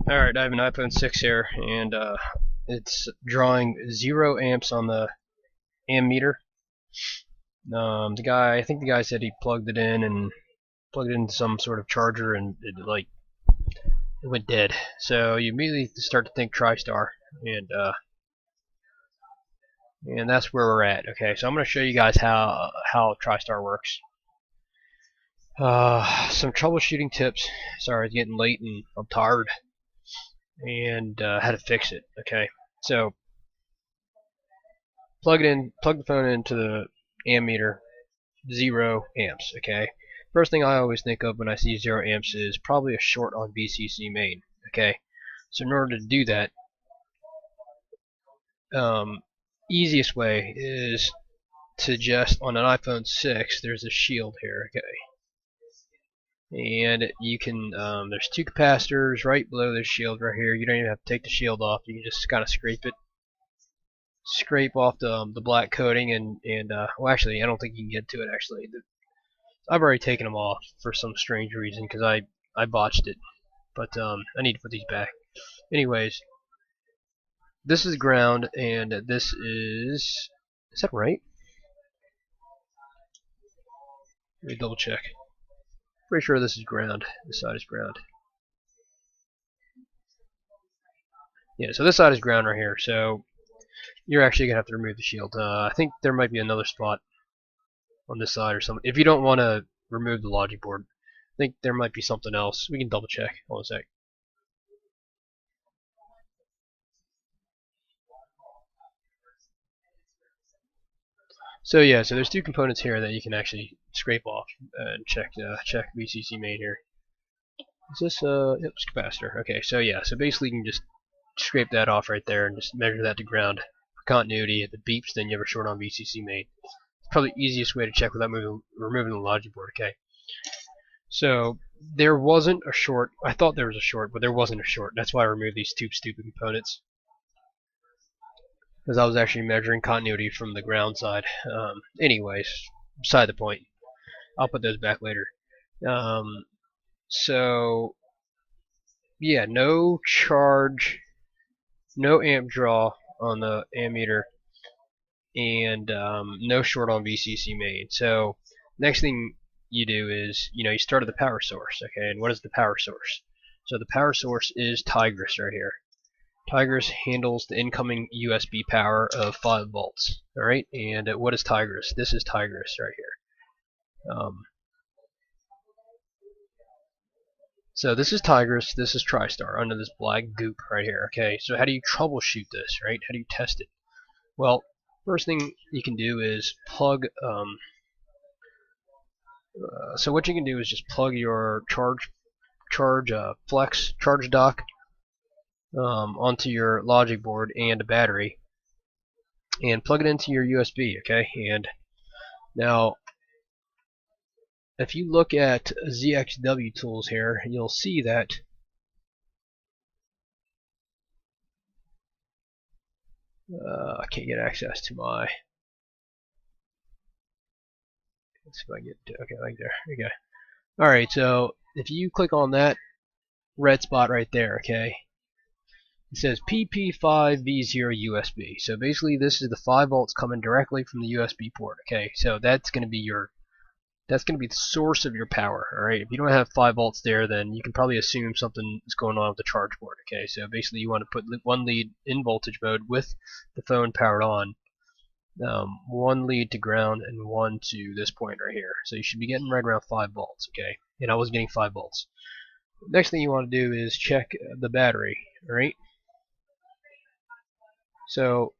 Alright, I have an iPhone 6 here, and it's drawing 0 amps on the amp meter. I think the guy said he plugged it in and plugged it into some sort of charger, and it went dead. So you immediately start to think TriStar, and and that's where we're at. Okay, so I'm going to show you guys how TriStar works. Some troubleshooting tips. Sorry, it's getting late and I'm tired, and how to fix it. Okay, so plug the phone into the amp meter, 0 amps. Okay, first thing I always think of when I see 0 amps is probably a short on VCC main. Okay, so in order to do that, easiest way is to just, on an iPhone 6, there's a shield here. Okay, and you can there's 2 capacitors right below this shield right here. You don't even have to take the shield off. You can just kind of scrape off the black coating, and well, actually I don't think you can get to it. Actually, I've already taken them off for some strange reason because I botched it, but I need to put these back. Anyways, this is ground, and this is that right? Let me double check. Pretty sure this is ground. This side is ground. Yeah, so this side is ground right here. So you're actually gonna have to remove the shield. I think there might be another spot on this side or something. If you don't want to remove the logic board, I think there might be something else. We can double check. Hold on a sec. So yeah, so there's 2 components here that you can actually scrape off and check VCC main here. Is this yep, it's capacitor. Okay, so yeah, so basically you can just scrape that off right there and just measure that to ground for continuity. If it beeps, then you have a short on VCC main. It's probably the easiest way to check without removing the logic board. Okay, so there wasn't a short. I thought there was a short, but there wasn't a short. That's why I removed these 2 stupid components, because I was actually measuring continuity from the ground side. Anyways, beside the point. I'll put those back later. So yeah, no charge, no amp draw on the ammeter, and no short on VCC main. So next thing you do is, you start at the power source. Okay, and what is the power source? So the power source is Tigris right here. Tigris handles the incoming USB power of 5 volts. Alright, and what is Tigris? This is Tigris right here. So this is Tigris, this is TriStar under this black goop right here. Okay, so how do you troubleshoot this, right? How do you test it? Well, first thing you can do is plug. So what you can do is just plug your flex charge dock onto your logic board and a battery, and plug it into your USB. Okay, and now if you look at ZXW tools here, you'll see that I can't get access to my. Let's see if I get to, okay, like there. There you go. Alright, so if you click on that red spot right there, okay, it says PP5V0 USB. So basically this is the 5 volts coming directly from the USB port. Okay, so that's going to be the source of your power. Alright, if you don't have 5 volts there, then you can probably assume something is going on with the charge board. Okay, so basically you want to put one lead in voltage mode with the phone powered on, one lead to ground, and one to this point right here. So you should be getting right around 5 volts. Okay, and I was getting 5 volts. Next thing you want to do is check the battery. Alright, so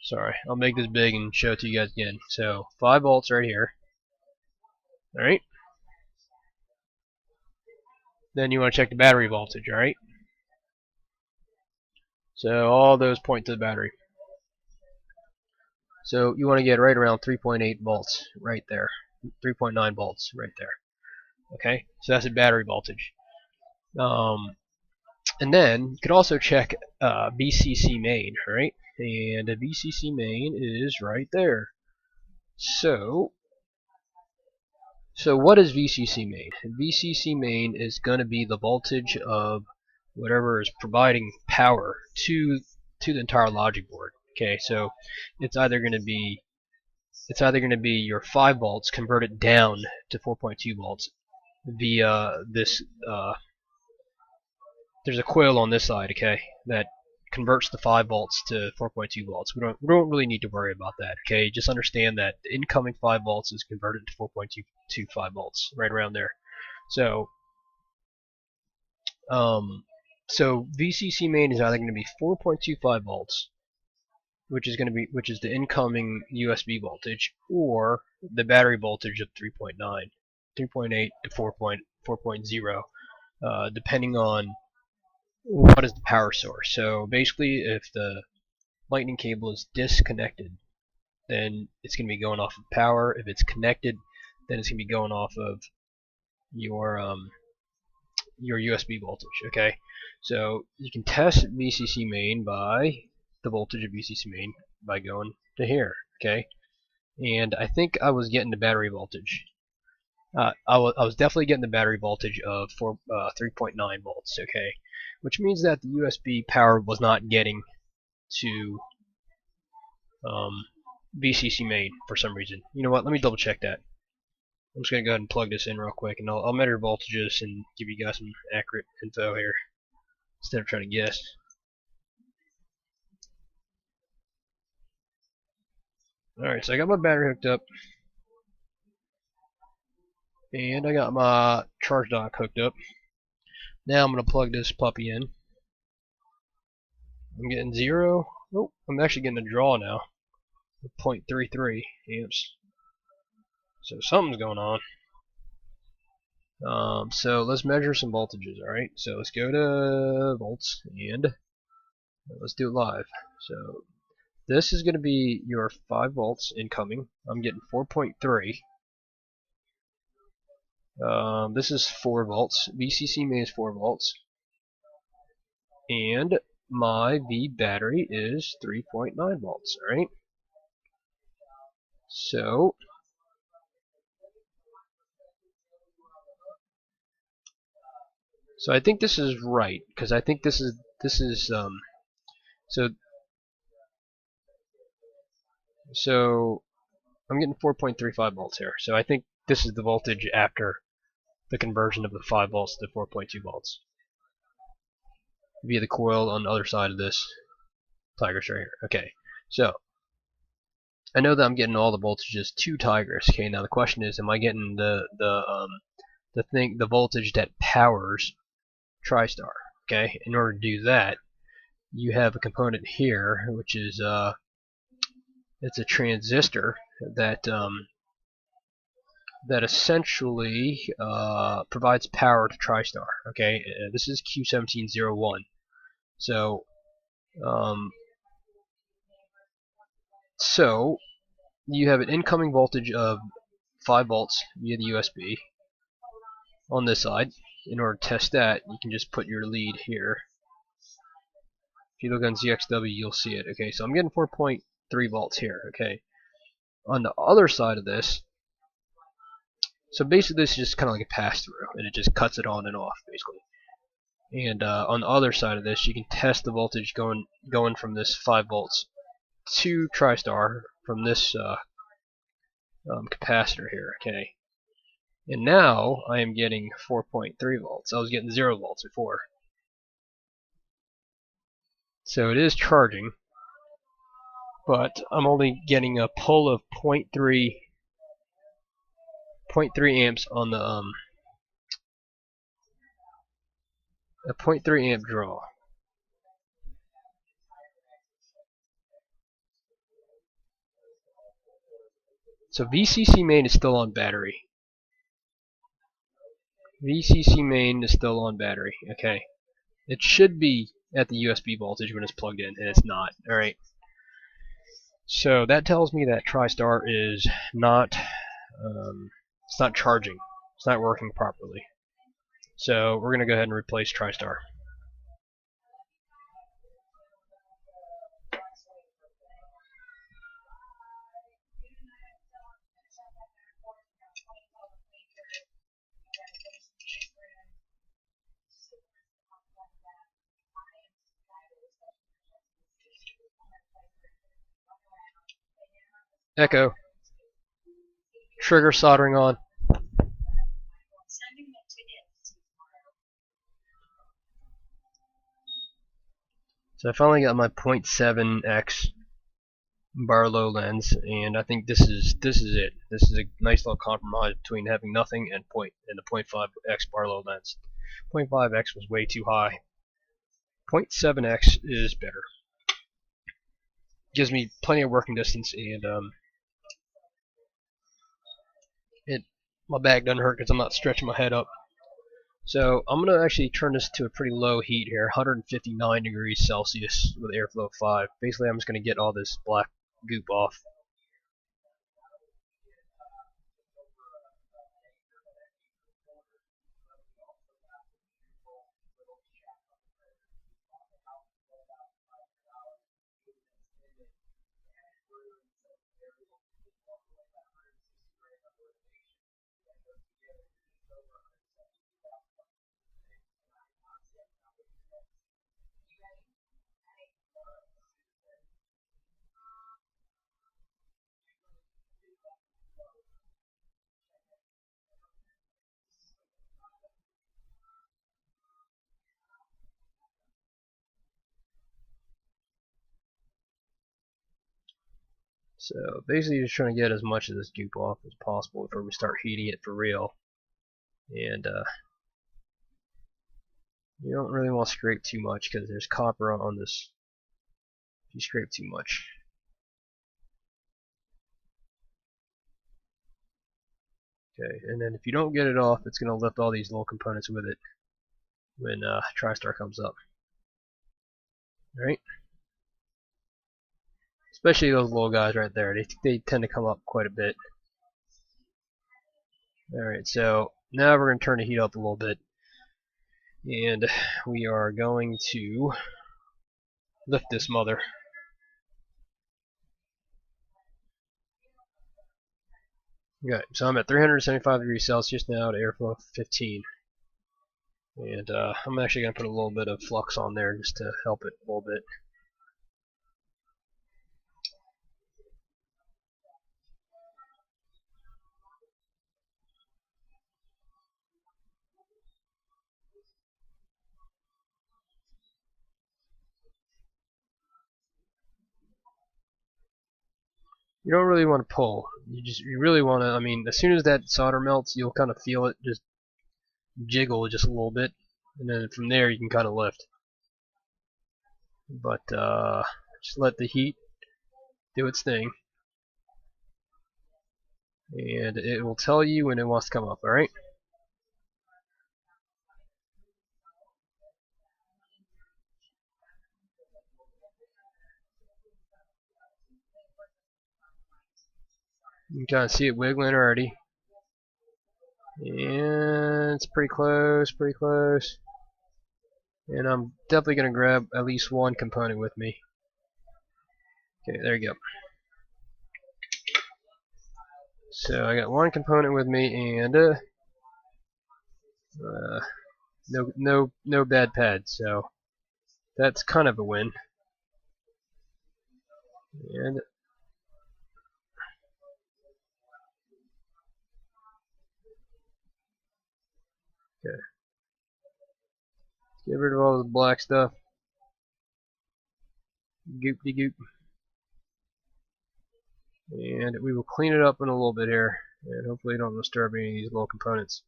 sorry, I'll make this big and show it to you guys again. So 5 volts right here. Alright, then you want to check the battery voltage. Alright, so all those point to the battery. So you want to get right around 3.8 volts right there, 3.9 volts right there. Okay, so that's a battery voltage. And then you could also check VCC main, right? And a VCC main is right there. So So what is VCC main? VCC main is going to be the voltage of whatever is providing power to the entire logic board. Okay, so it's either going to be your 5 volts converted down to 4.2 volts via this. There's a coil on this side, okay, that converts the 5 volts to 4.2 volts. We don't really need to worry about that, okay? Just understand that the incoming 5 volts is converted to 4.25 volts, right around there. So, so VCC main is either going to be 4.25 volts, which is the incoming USB voltage, or the battery voltage of 3.9, 3.8 to 4.0, depending on what is the power source. So basically, if the lightning cable is disconnected, then it's going to be going off of power. If it's connected, then it's going to be going off of your USB voltage. Okay, so you can test VCC main by the voltage of VCC main by going to here. Okay, and I think I was getting the battery voltage. I was definitely getting the battery voltage of 3.9 volts. Okay, which means that the USB power was not getting to VCC main for some reason. You know what? Let me double check that. I'm just gonna go ahead and plug this in real quick, and I'll measure voltages and give you guys some accurate info here instead of trying to guess. Alright, so I got my battery hooked up, and I got my charge dock hooked up. Now I'm gonna plug this puppy in. I'm getting 0. Oh, I'm actually getting a draw now of 0.33 amps. So something's going on. So let's measure some voltages, alright? So let's go to volts, and let's do it live. So this is going to be your 5 volts incoming. I'm getting 4.3. This is 4 volts. VCC main is 4 volts. And my V battery is 3.9 volts, alright? So I think this is right, because I think this is so I'm getting 4.35 volts here. So I think this is the voltage after the conversion of the 5 volts to 4.2 volts via the coil on the other side of this Tigris right here. Okay, so I know that I'm getting all the voltages to Tigris. Okay, now the question is, am I getting the voltage that powers TriStar? Okay, in order to do that, you have a component here, which is it's a transistor that that essentially provides power to TriStar. Okay, this is Q1701. So so you have an incoming voltage of 5 volts via the USB on this side. In order to test that, you can just put your lead here. If you look on ZXW, you'll see it. Okay, so I'm getting 4.3 volts here. Okay, on the other side of this, so basically this is just kind of like a pass-through, and it just cuts it on and off, basically. And on the other side of this, you can test the voltage going from this 5 volts to TriStar from this capacitor here. Okay, and now I am getting 4.3 volts. I was getting 0 volts before. So it is charging, but I'm only getting a pull of 0.3 amps on the a 0.3 amp draw. So VCC main is still on battery. VCC main is still on battery. Okay, it should be at the USB voltage when it's plugged in, and it's not. All right. So that tells me that TriStar is not it's not charging. It's not working properly. So we're gonna go ahead and replace TriStar. Echo. Trigger soldering on. So I finally got my 0.7x Barlow lens, and I think this is it. This is a nice little compromise between having nothing and the 0.5x Barlow lens. 0.5x was way too high. 0.7x is better. Gives me plenty of working distance, and my back doesn't hurt because I'm not stretching my head up. So I'm going to actually turn this to a pretty low heat here, 159 degrees Celsius with airflow 5. Basically, I'm just going to get all this black goop off. So basically just trying to get as much of this goop off as possible before we start heating it for real. And you don't really want to scrape too much because there's copper on this if you scrape too much. Okay, and then if you don't get it off, it's going to lift all these little components with it when TriStar comes up. Alright? Especially those little guys right there. They tend to come up quite a bit. Alright, so now we're going to turn the heat up a little bit. And we are going to lift this mother. Okay, so I'm at 375 degrees Celsius now at airflow 15. And I'm actually going to put a little bit of flux on there just to help it a little bit. You don't really want to pull. You really want to, I mean, as soon as that solder melts, you'll kind of feel it just jiggle just a little bit. And then from there you can kind of lift. But just let the heat do its thing. And it will tell you when it wants to come up, alright? You can kind of see it wiggling already. And it's pretty close, pretty close. And I'm definitely going to grab at least one component with me. Okay, there you go. So I got one component with me, and no bad pads, so that's kind of a win. And okay, get rid of all the black stuff. Goop de goop. And we will clean it up in a little bit here, and hopefully don't disturb any of these little components.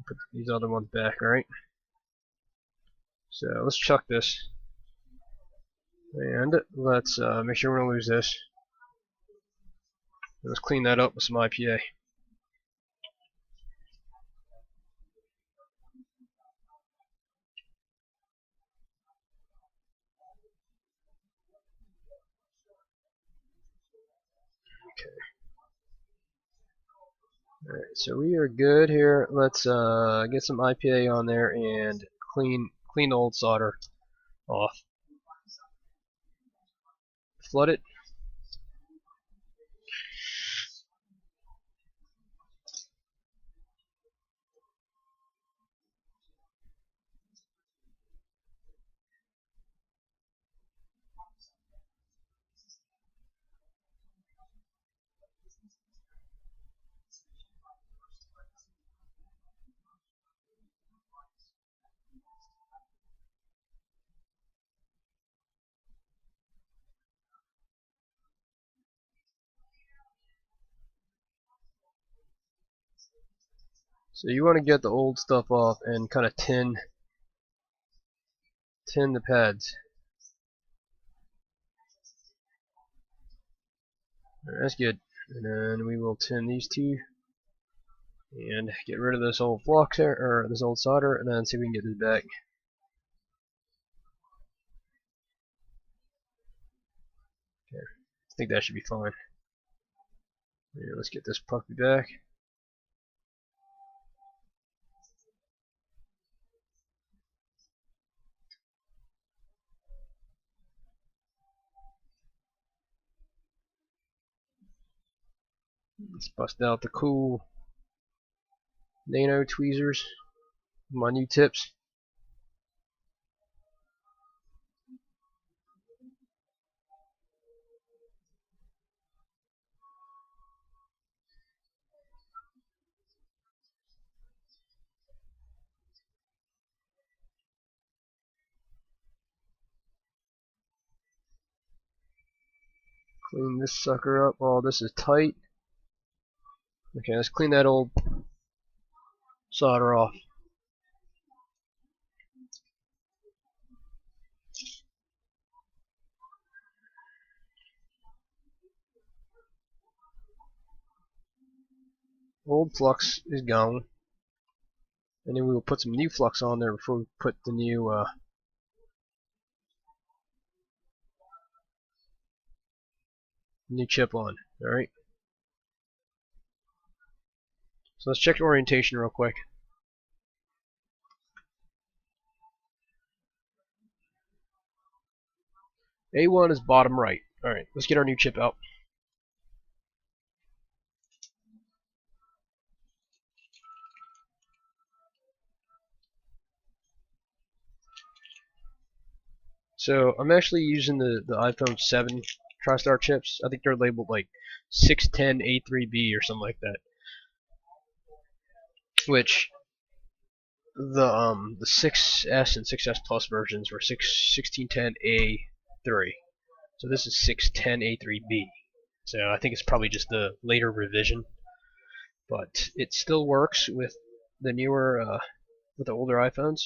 Put these other ones back, alright? So let's chuck this. And let's make sure we don't lose this. Let's clean that up with some IPA. Okay. Alright, so we are good here. Let's get some IPA on there and clean the old solder off. Flood it. So you want to get the old stuff off and kind of tin the pads. That's good. And then we will tin these two and get rid of this old flux or this old solder, and then see if we can get this back. Okay, I think that should be fine. Yeah, let's get this puppy back. Let's bust out the cool nano tweezers, my new tips. Clean this sucker up. Oh, this is tight. Okay, let's clean that old solder off. Old flux is gone, and then we will put some new flux on there before we put the new chip on. All right. So let's check the orientation real quick. A1 is bottom right. All right, let's get our new chip out. So I'm actually using the iPhone 7 TriStar chips. I think they're labeled like 610A3B or something like that. Which the 6S and 6S Plus versions were 1610A3. So this is 610A3B. So I think it's probably just the later revision, but it still works with the newer with the older iPhones.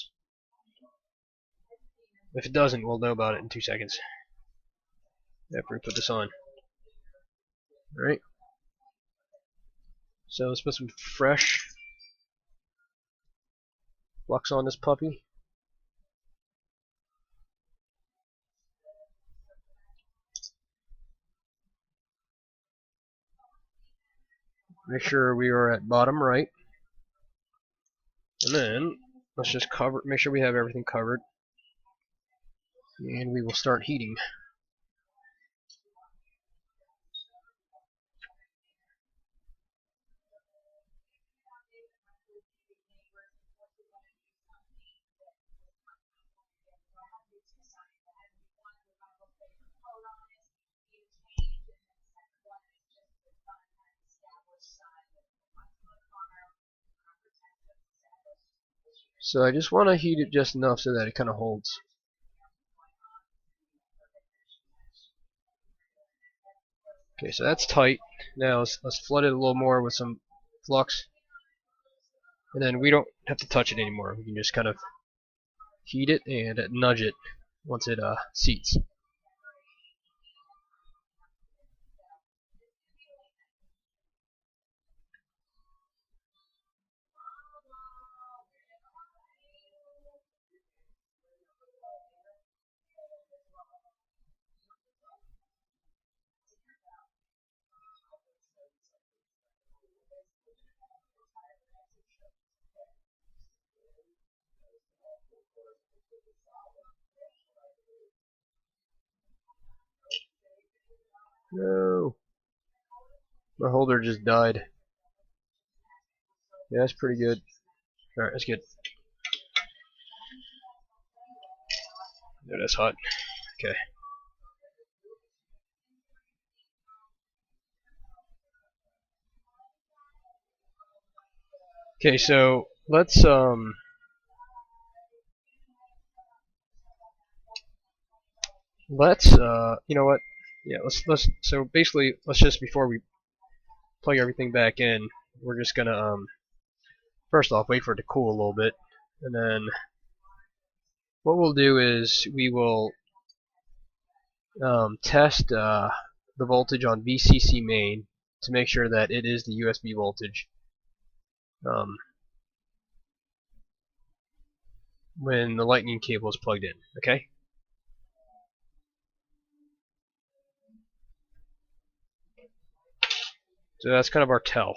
If it doesn't, we'll know about it in 2 seconds after we put this on. Alright. So let's put some fresh flux on this puppy. Make sure we are at bottom right. And then let's just make sure we have everything covered. And we will start heating. So I just want to heat it just enough so that it kind of holds. Okay, so that's tight. Now let's flood it a little more with some flux. And then we don't have to touch it anymore. We can just kind of heat it and nudge it once it seats. No, my holder just died. Yeah, that's pretty good. Alright, that's good. Yeah, that's hot. Okay. Okay, so let's you know what? Yeah, let's so basically let's just before we plug everything back in, we're just gonna first off, wait for it to cool a little bit, and then what we'll do is we will test the voltage on VCC main to make sure that it is the USB voltage when the lightning cable is plugged in. Okay. So that's kind of our tell.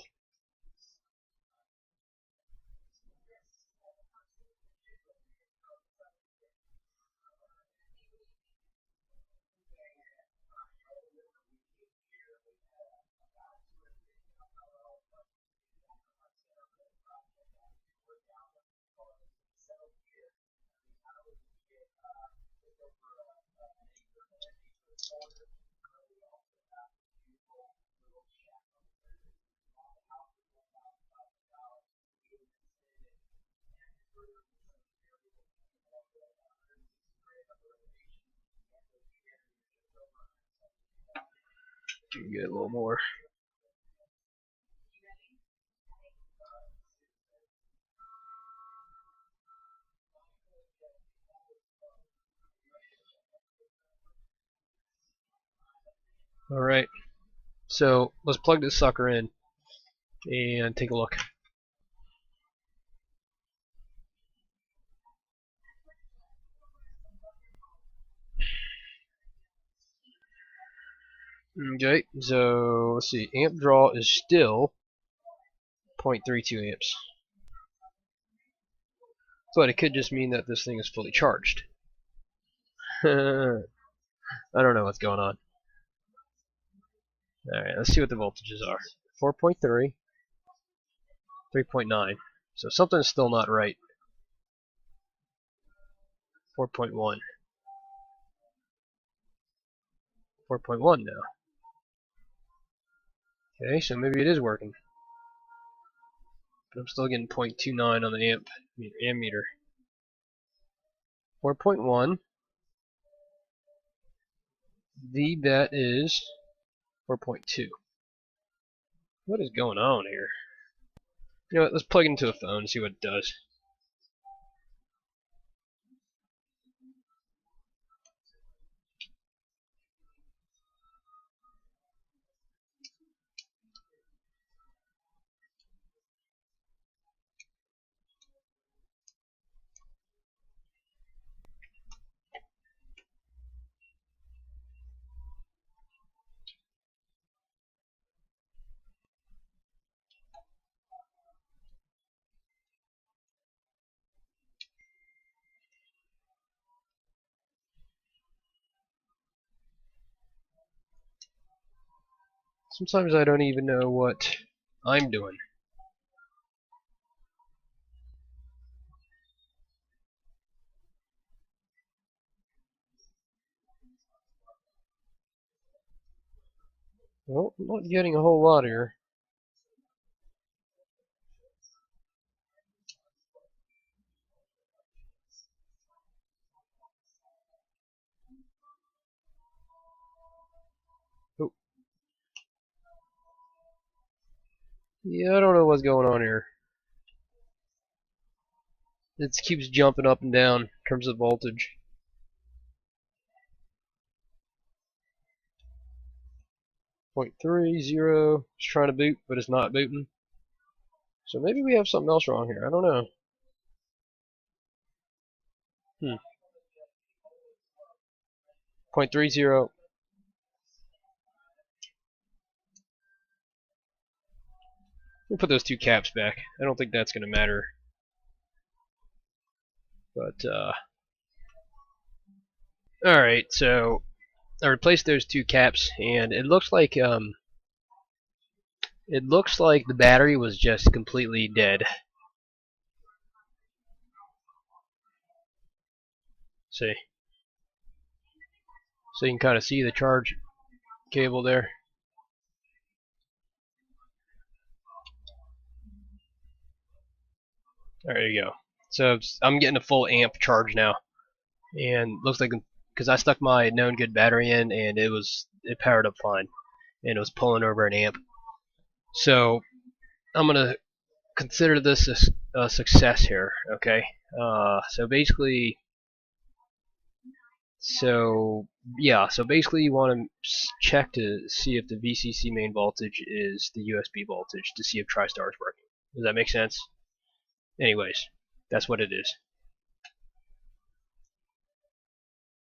Get a little more. Alright, so let's plug this sucker in and take a look. Okay, so let's see, amp draw is still 0.32 amps. But it could just mean that this thing is fully charged. I don't know what's going on. Alright, let's see what the voltages are. 4.3, 3.9. So something's still not right. 4.1. 4.1 now. Okay, so maybe it is working. But I'm still getting 0.29 on the ammeter. 4.1. The bet is 4.2. What is going on here? You know what, let's plug it into a phone and see what it does. Sometimes I don't even know what I'm doing. Well, I'm not getting a whole lot here. Oh. Yeah, I don't know what's going on here. It keeps jumping up and down in terms of voltage. 0.30. It's trying to boot, but it's not booting. So maybe we have something else wrong here. I don't know. 0.30. We'll put those two caps back. I don't think that's going to matter. But, alright, so I replaced those two caps, and it looks like the battery was just completely dead. See? So you can kind of see the charge cable there. There you go. So I'm getting a full amp charge now, and looks like because I stuck my known good battery in, and it powered up fine, and it was pulling over an amp. So I'm gonna consider this a success here. Okay, so basically, so basically, you want to check to see if the VCC main voltage is the USB voltage to see if TriStar is working. Does that make sense? Anyways, that's what it is.